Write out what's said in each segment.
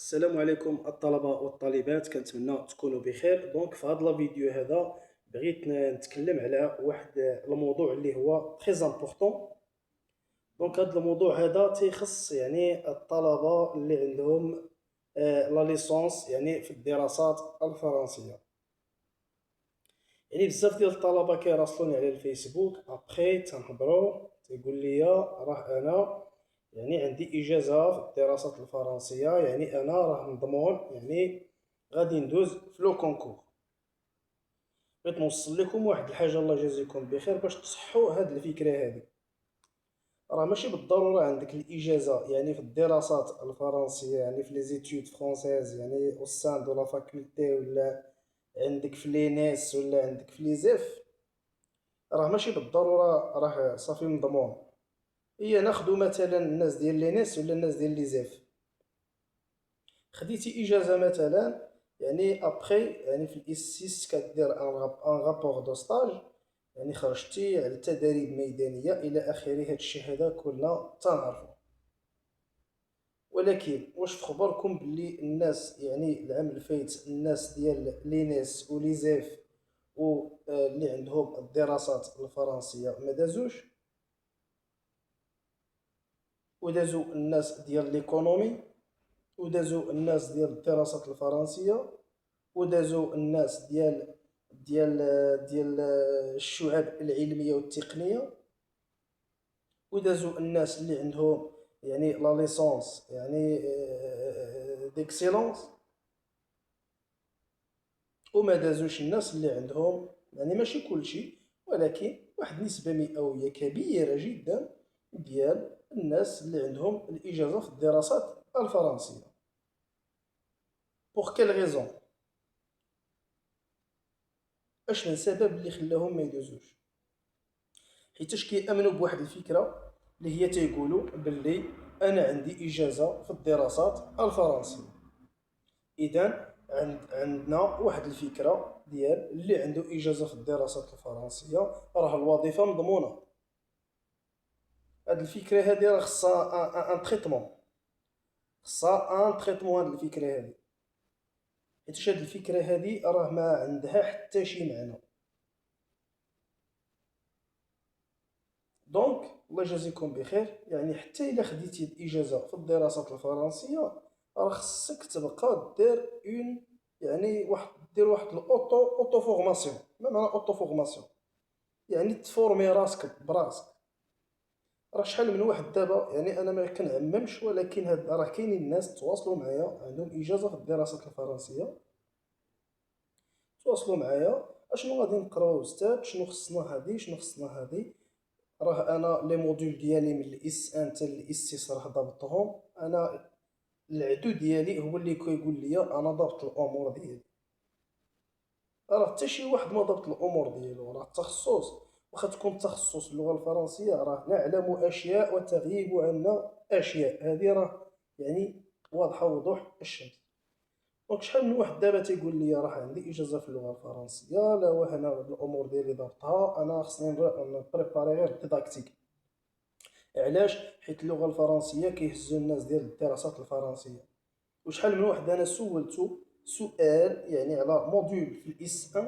السلام عليكم الطلبة والطالبات، كنتمنى تكونوا بخير. دونك في هذا الفيديو هذا بغيت نتكلم على واحد الموضوع اللي هو تري امبورطون. دونك هذا الموضوع هذا تيخص يعني الطلبة اللي عندهم لا ليسونس يعني في الدراسات الفرنسية. يعني بزاف ديال الطلبة كيراسلوني على الفيسبوك ابخي تنهضروا تيقول لي راه انا يعني عندي اجازه في الدراسات الفرنسيه، يعني انا راه مضمون يعني غادي ندوز في لو كونكور. بغيت نوصل لكم واحد الحاجه، الله يجازيكم بخير، باش تصحوا هاد الفكره هذه. راه ماشي بالضروره عندك الاجازه يعني في الدراسات الفرنسيه، يعني في لي زيتود فرونسيز، يعني او سان دو لا فاكولتي، ولا عندك في لينيس، ولا عندك في لي زيف. راه ماشي بالضروره راه صافي مضمون. هي ناخدو مثلا الناس ديال لينيس ولا الناس ديال لي زيف. خديتي اجازه مثلا، يعني ابخي يعني في الاس 6 كدير ان رابور دو ستاج، يعني خرجتي على تدريب ميدانيه الى اخره. هاد الشيء هذا كلنا تنعرفو. ولكن واش في خبركم باللي الناس يعني العام الفايت الناس ديال لينيس ولي زيف و اللي عندهم الدراسات الفرنسيه ما دازوش، ودازو الناس ديال ليكونومي، ودازو الناس ديال الدراسات الفرنسيه، ودازو الناس ديال الشعب العلميه والتقنيه، ودازو الناس اللي عندهم يعني لا ليسونس يعني ديكسيلونس، وما دازوش الناس اللي عندهم يعني ماشي كلشي، ولكن واحد نسبه مئويه كبيره جدا ديال الناس اللي عندهم الاجازه في الدراسات الفرنسيه. بوغ كيل ريزون؟ اشنو السبب اللي خلاهم ما يدوزوش؟ حيتاش كيامنوا بواحد الفكره اللي هي تيقولوا باللي انا عندي اجازه في الدراسات الفرنسيه. اذا عندنا واحد الفكره ديال اللي عنده اجازه في الدراسات الفرنسيه راه الوظيفه مضمونه. هاد الفكره هادي راه خصها ان تريتمون، خصها ان تريتمون. هاد الفكره هادي حيتاش هاد الفكره هادي راه ما عندها حتى شي معنى. دونك الله يجازيكم بخير، يعني حتى الا خديتي الاجازه في الدراسات الفرنسيه راه خصك تبقى دير اون، يعني دير واحد اوتو فورماسيون. ما معنى اوتو فورماسيون؟ يعني تفورمي راسك براسك. راه شحال من واحد دابا، يعني انا ما كنعممش، ولكن هاد راه كاينين الناس تواصلوا معايا عندهم اجازه في الدراسات الفرنسيه، تواصلوا معايا اشنو غادي نقراو استاذ، شنو خصنا هادي، شنو خصنا هادي. راه انا لي موديول ديالي من الاس 1 حتى الاس 6 راه ضابطهم. انا العدو ديالي هو اللي كيقول لي انا ضابط الامور ديالي. راه حتى شي واحد ما ضابط الامور ديالو. راه التخصص واخا تكون تخصص اللغه الفرنسيه، راه نعلم اشياء وتغيب عنا اشياء. هذه راه يعني واضحه وضوح الشمس. دونك شحال من واحد دابا تيقول لي راه عندي اجازه في اللغه الفرنسيه، لا وانا الامور ديالي ضابطها، انا خصني نبريباري غير ديداكتيك. علاش؟ حيت اللغه الفرنسيه كيهزوا الناس ديال الدراسات الفرنسيه. وشحال من واحد انا سولته سؤال يعني على موديول في الاس 1،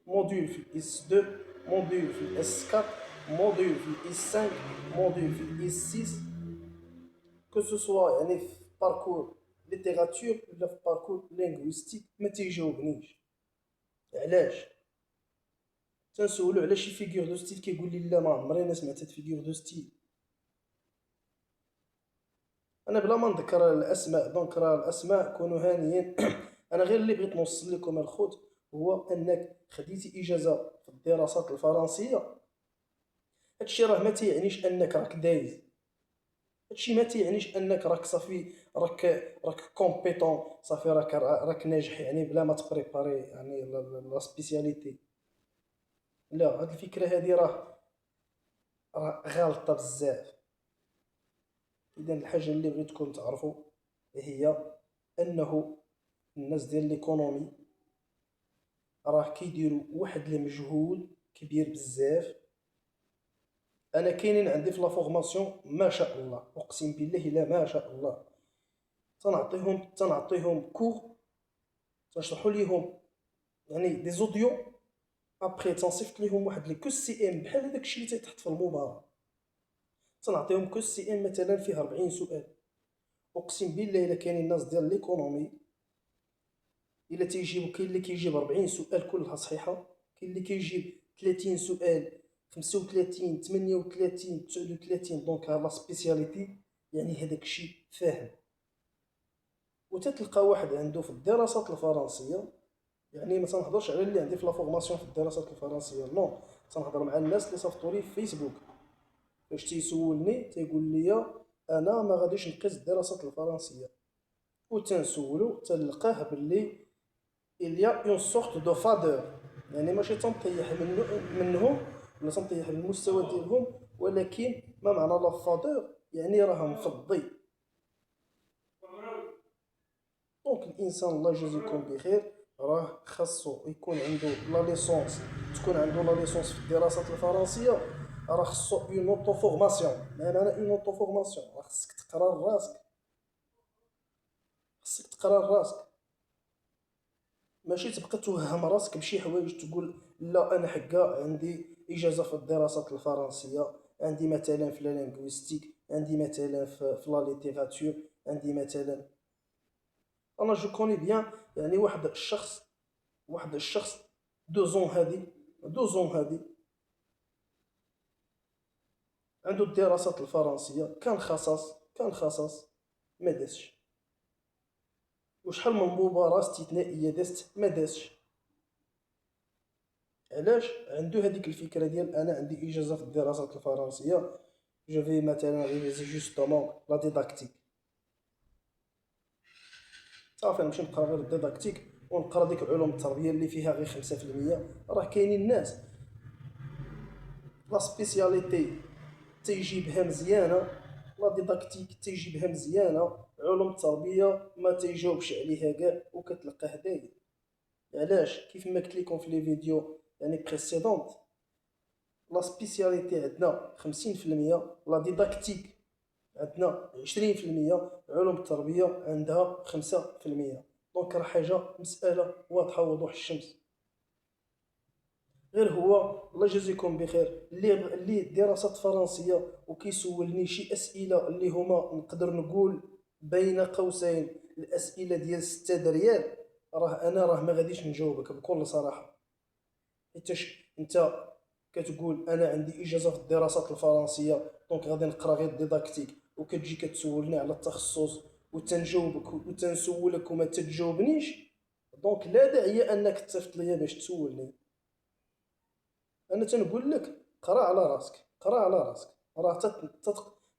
موديول في الاس 2، موديول في الاس 4، موديول في الاس 5، موديول في الاس 6، كو سو سوا يعني في باركور ليتيراتور ولا في باركور لينغويستيك ما تيجاوبنيش. علاش؟ تنسولو على شي فيغور دو ستيل كيقول لي لا، ما عمري انا سمعت هاد فيغور دو ستيل. انا بلا ما نذكر الاسماء، دونك راه الاسماء كونوا هانيين. انا غير اللي بغيت نوصل لكم الخوت هو انك خديتي اجازه في الدراسات الفرنسيه. هادشي راه ما تيعنيش انك راك دايز. هادشي ما تيعنيش انك راك صافي راك كومبيتون صافي، راك ناجح يعني بلا ما تبريباري يعني لا سبيسياليتي. لا، هاد الفكره هادي راه غالطه بزاف. اذا الحاجه اللي بغيتكم تعرفوا هي انه الناس ديال ليكونومي راه كيديروا واحد المجهود كبير بزاف. انا كاينين عندي في لا فورماسيون ما شاء الله، اقسم بالله الا ما شاء الله تنعطيهم كور، تنشرحو ليهم يعني دي زوديو. ابخي تنصيفط ليهم واحد لي كو سي ام بحال هذاك الشيء اللي تيتحط في المباراة. تنعطيهم كو سي ام مثلا فيه 40 سؤال. اقسم بالله الا كاينين الناس ديال ليكونومي الا تيجيبو، كاين اللي كيجيب 40 سؤال كلها صحيحه، كاين اللي كيجيب 30 سؤال 35 38 39. دونك لا سبيسياليتي يعني هذاك الشيء فاهم. وتتلقى واحد عنده في الدراسات الفرنسيه، يعني ما تنهضرش على اللي عندي في لا فورماسيون في الدراسات الفرنسيه، نو، تنهضر مع الناس اللي صيفطوا لي في فيسبوك. فاش تيسولني تيقول لي انا ما غاديش نقيس الدراسات الفرنسيه، وتنسولو تنلقاه باللي il y a une sorte de fadeur. يعني ماشي تنطيح منهم ولا تنطيح من المستوى ديالهم، ولكن ما معنى لا فادور؟ يعني راه مفضي. دونك الانسان الله يجازيكم بخير راه خاصو يكون عنده لا ليسونس، تكون عنده لا ليسونس في الدراسات الفرنسيه. راه خاصو اون اوتو فورماسيون. ما معنى اون اوتو فورماسيون؟ راه خصك تقرا لراسك، خصك تقرا لراسك، ماشي تبقى توهم راسك بشي حوايج تقول لا انا حقا عندي اجازه في الدراسات الفرنسيه، عندي مثلا في لا لينغويستيك، عندي مثلا في لا ليتيراتور، عندي مثلا. انا جو كوني بيان يعني واحد الشخص 2 زون هادي، 2 زون هادي عنده الدراسات الفرنسيه، كان خصاص ما دازش. وشحال من مباراه استثنائيه دازت ما دازش. علاش؟ عنده هذيك الفكره ديال انا عندي اجازه في الدراسات الفرنسيه، جو في مثلا ريفيزي جوستومون لا ديداكتيك. صافي نمشي نقرا غير الديداكتيك ونقرا ديك علوم التربيه اللي فيها غير 5%. راه كاينين الناس لا سبيسياليتي تيجيبها مزيانه، لا ديداكتيك تيجيبها مزيانه، علوم التربيه ما تيجاوبش عليها كاع وكتلقاه داير. علاش؟ كيف ما قلت لكم في لي فيديو يعني بريسيدونت، لا سبيسياليتي عندنا 50%، لا ديداكتيك عندنا 20%، علوم التربية عندها 5%. دونك راه حاجة مسألة واضحة وضوح الشمس. غير هو الله يجازيكم بخير اللي دراسات فرنسية وكيسولني شي أسئلة اللي هما نقدر نقول بين قوسين الأسئلة ديال 6 دريال، راه ما غاديش نجاوبك بكل صراحة. حيتاش انت كتقول انا عندي اجازه في الدراسات الفرنسيه دونك غادي نقرا غير الديداكتيك، وكتجي كتسولني على التخصص وتنجاوبك وتنسولك وما تتجاوبنيش. دونك لا داعي انك تصيفط ليا باش تسولني. انا تنقول لك قرا على راسك، قرا على راسك. راه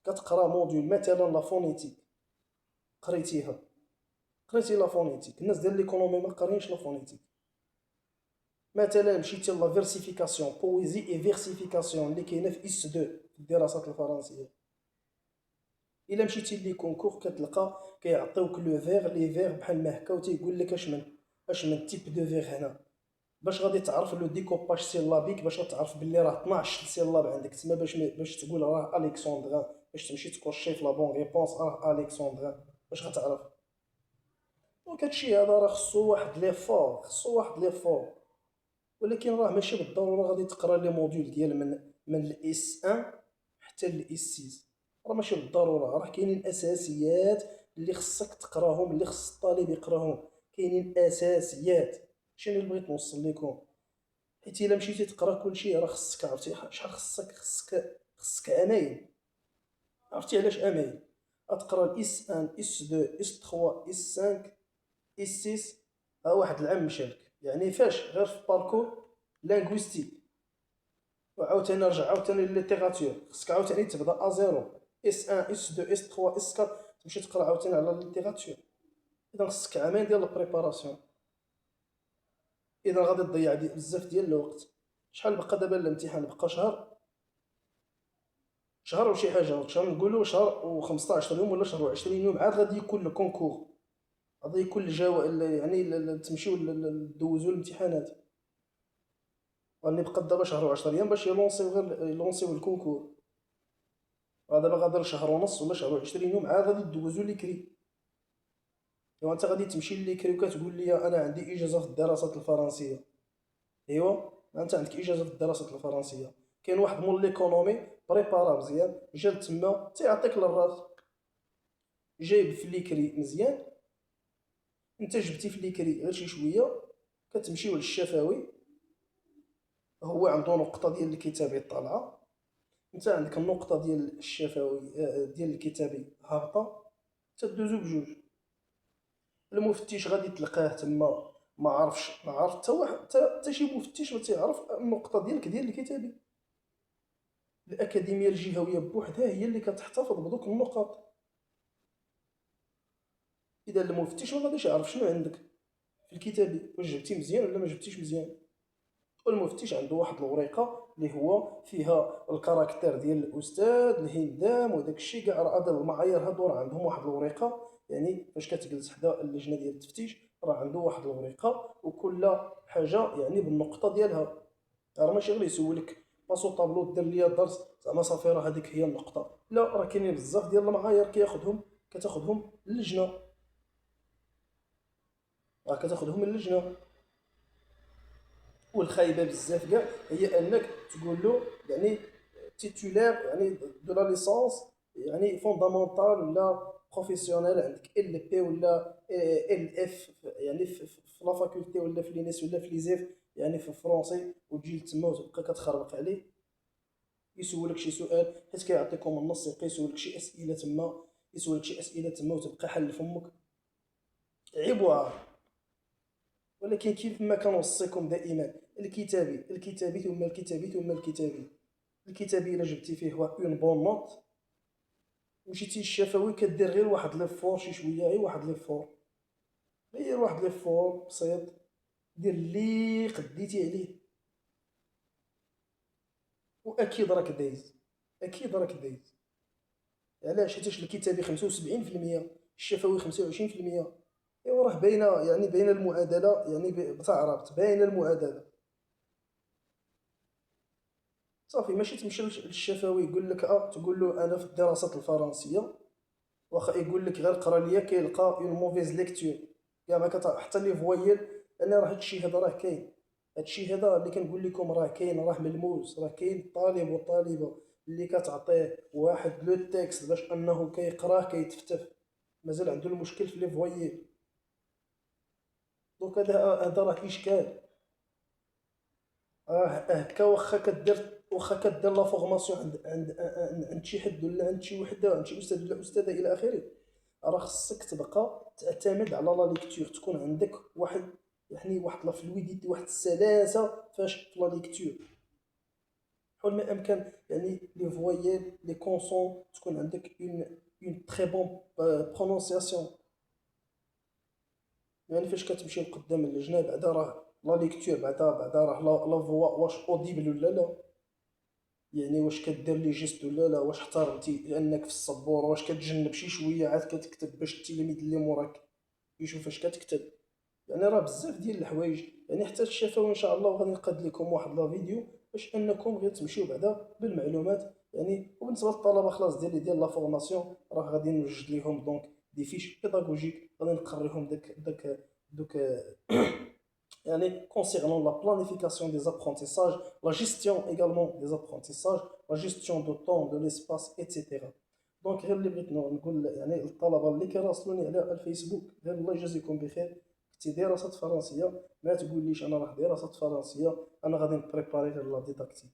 كتقرا موديول مثلا لا فونيتيك، قريتيها، قريتي لا فونيتيك. الناس ديال ليكونومي ما قارينش لا فونيتيك. مثلا مشيتي لا فيرسيفيكاسيون، بويزي اي فيرسيفيكاسيون اللي كاينه في اس 2 في الدراسات الفرنسيه. الا مشيتي لي كونكور كتلقى كيعطيوك لو فيغ لي فيغ بحال ما هكا وتيقول لك اش من تيب دو فيغ هنا، باش غادي تعرف لو ديكوباج سيلابيك، باش غتعرف باللي راه 12 سيلاب عندك تما، باش تقول راه الكسندران، باش تمشي تكوشي في لا بون ريبونس راه الكسندران، باش غتعرف. دونك هادشي هذا راه خصو واحد ليفور. ولكن راه ماشي بالضروره غادي تقرا لي موديول ديال من الاس 1 حتى الاس 6. راه ماشي بالضروره، راه كاينين اساسيات اللي خصك تقراهم، اللي خص الطالب يقراهم. كاينين اساسيات. شنو اللي بغيت نوصل لكم؟ حيت الا مشيتي تقرا كلشي راه خصك عرفتي شحال خصك اماين. عرفتي علاش اماين؟ غتقرا الاس 1 اس 2 اس 3 اس 5 اس 6. ها واحد العام مشالك يعني فاش غير في باركور لينغويستيك، وعاوتاني رجع عاوتاني لليتيراتور، خصك عاوتاني تبدا ازيرو اس 1 اس 2 اس 3 اس 4 تمشي تقرا عاوتاني على الليتيراتور. اذا خصك عامين ديال البريباراسيون، اذا غادي تضيع بزاف ديال الوقت. شحال بقى دابا الامتحان؟ بقى شهر وشي حاجه، شهر نقولوا شهر و15 يوم ولا شهر و20 يوم عاد غادي يكون الكونكور، غادي يكون يعني تمشيو دوزو الامتحانات. غادي بقى دابا شهر و10 ايام باش يلونسيو الكونكور. دابا غادي شهر ونص ولا شهر و20 يوم عاد غادي دوزو ليكري. ايوا انت غادي تمشي لليكري وكتقول لي انا عندي اجازه في الدراسات الفرنسيه. ايوا انت عندك اجازه في الدراسات الفرنسيه، كاين واحد مول ليكونومي بريبارا مزيان جا لتما تيعطيك للراس، جايب في ليكري مزيان. انت جبتي في ليكري غير شي شويه، كتمشيو للشفوي، هو عنده نقطه ديال الكتابي طالعه، انت عندك النقطه ديال الشفوي ديال الكتابي هابطه، تدوزو بجوج. المفتش غادي تلقاه تما، ما عرف حتى واحد، حتى شي مفتش ما تيعرف النقطه ديالك ديال الكتابي. الاكاديميه الجهويه بوحدها هي اللي كتحتفظ بدوك النقط. اذا المفتش ما غاديش يعرف شنو عندك في الكتابي، واش جبتي مزيان ولا ما جبتيش مزيان. والمفتش عنده واحد الورقه اللي هو فيها الكاركتير ديال الاستاذ الهندام وداك الشيء كاع، راه هاد المعايير هادو راه عندهم واحد الورقه، يعني فاش كتجلس حدا اللجنه ديال التفتيش راه عنده واحد الورقه وكل حاجه يعني بالنقطه ديالها. راه ماشي غير يسولك باسو طابلو دير ليا الدرس زعما صافي راه هذيك هي النقطه، لا راه كاينين بزاف ديال المعايير كتاخذهم اللجنه، راه كتاخذهم اللجنه. والخايبه بزاف كاع هي انك تقول له يعني تيتولير يعني دو لا ليسونس، يعني فوندامونتال ولا بروفيسيونيل، عندك ال بي ولا ال اف، يعني في لا فاكولتي ولا في لينيس ولا في ليزيف، يعني في الفرونسي، وتجي تما وتبقى كتخربق عليه. يسولك شي سؤال حيت كيعطيكم النص، يبقى يسولك شي اسئله تما، يسولك شي اسئله تما وتبقى حل فمك، عيب وعار. ولكن كيف ما كنوصيكم دائما، الكتابي ثم الكتابي ثم الكتابي. الكتابي الا جبتي فيه اون بون نوت، مشيتي الشفوي كدير غير واحد ليفور شي شويه، غير واحد ليفور، غير واحد ليفور بسيط، دير اللي قديتي عليه، واكيد راك دايز، اكيد راك دايز. علاش؟ حيتاش الكتابي 75%، الشفوي 25%. ايوا راه باينه، يعني باينه المعادله، يعني بتعرفت باينه المعادله. صافي ماشي تمشي للشفوي يقول لك تقول له انا في الدراسات الفرنسيه، واخا يقول لك غير قرا ليا كيلقى اون موفيز ليكتور، كاع ما حتى لي فويل. انا راه هادشي هذا راه كاين، هادشي هذا اللي كنقول لكم راه كاين، راه ملموس، راه كاين طالب وطالبه اللي كتعطيه واحد لو تيكست باش انه كيقراه كيتفتف، مازال عنده المشكل في لي فويل. دونك هذا راه اشكال. هكا واخا كدير لا فورماسيون عند شي حد ولا عند شي وحده، عند شي استاذ ولا استاذه الى اخره، راه خصك تبقى تعتمد على لا ليكتور، تكون عندك واحد يعني واحد لا فلويديتي، واحد السلاسه فاش في لا ليكتور. حول ما امكن يعني لي فويال لي كونسون تكون عندك اون تري بون برونونسياسيون. يعني فاش كتمشي لقدام اللجنه بعدا راه لا ليكتور بعدا راه لا فوا واش اوديبل ولا لا، يعني واش كدير لي جيست ولا لا، واش احترمتي لانك في السبوره، واش كتجنب شي شويه عاد كتكتب باش التلميذ اللي موراك يشوف اش كتكتب. يعني راه بزاف ديال الحوايج، يعني حتى الشفوي ان شاء الله غادي نقاد لكم واحد لا فيديو باش انكم غير تمشيو بعدا بالمعلومات يعني. وبالنسبه للطلبه خلاص ديال لا فورماسيون راه غادي نوجد لهم دونك دي فيش بيداغوجيك، غادي نقريهم دوك يعني concernant la planification des apprentissages, la gestion également des apprentissages, la gestion du temps, de l'espace, etc. دونك غير اللي بغيت نقول يعني للطلبه اللي كيراسلوني على الفيسبوك، غير الله يجازيكم بخير. كنتي دراسات فرنسيه ما تقوليش انا راه دراسات فرنسيه انا غادي نبريباري غير لا ديداكتيك،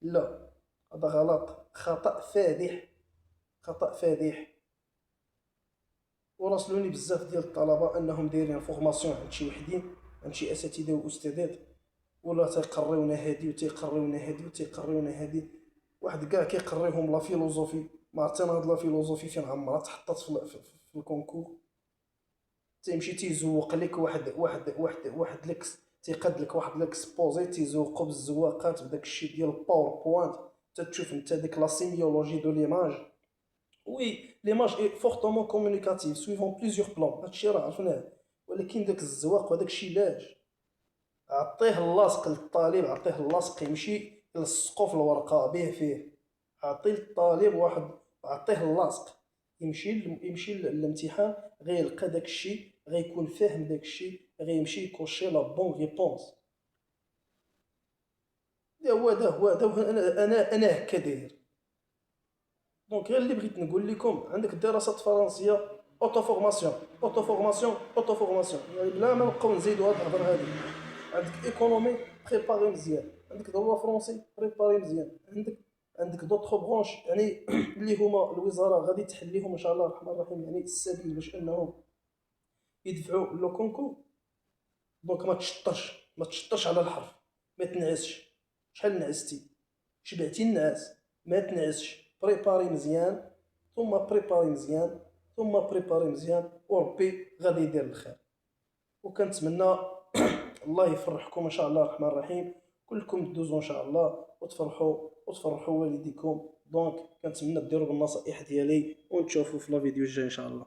لا، هذا غلط، خطا فادح، خطا فادح. وراسلوني بزاف ديال الطلبه انهم دايرين فورماسيون عند شي وحدين، عند شي اساتذه واستاذات، ولا تيقريونا هادي وتيقريونا هادي وتيقريونا هادي. واحد كاع كيقريهم لا فيلوزوفي، ما عرفت انا هاد لا فيلوزوفي فين عمرها تحطات في الكونكور. تيمشي تيزوق لك واحد ليكس، تيقاد لك واحد ليكسبوزي تيزوقو بالزواقات بداك الشيء ديال الباوربوينت، تتشوف انت ديك لا سيميولوجي دو ليماج. وي ليماج اي فورتومون كومونيكاتيف سويفون بليزيور بلان، هادشي راه عرفناه. ولكن داك الزواق وداك الشيء لاش عطيه اللاصق للطالب، عطيه اللاصق يمشي يلصقو في الورقه به فيه، عطي للطالب واحد، عطيه اللاصق يمشي للامتحان غيلقى داكشي، غيكون فاهم داكشي، غيمشي يكوشي لا بون ريبونس. هو انا هكا داير. دونك غير اللي بغيت نقول لكم، عندك الدراسات الفرنسيه اوتو فورماسيون اوتو فورماسيون اوتو فورماسيون، يعني بلا ما نبقاو نزيدو هاد الهضره هادي. عندك ايكونومي بريباري مزيان، عندك دروا فرونسي بريباري مزيان، عندك دوطخ برونش يعني اللي هما الوزاره غادي تحليهم ان شاء الله الرحمن الرحيم، يعني السبيل باش انهم يدفعوا لو كونكور. دونك ما تشطرش على الحرف، ما تنعسش. شحال نعستي؟ شبعتي النعاس؟ ما تنعسش، بريباري مزيان، ثم بريباري مزيان، ثم بريباري مزيان، وربي غادي يدير الخير. وكنتمنى الله يفرحكم ان شاء الله الرحمن الرحيم، كلكم دوزوا ان شاء الله وتفرحوا والديكم. دونك كنتمنى ديروا بالنصائح ديالي، ونتشوفوا في لا فيديو الجاي ان شاء الله.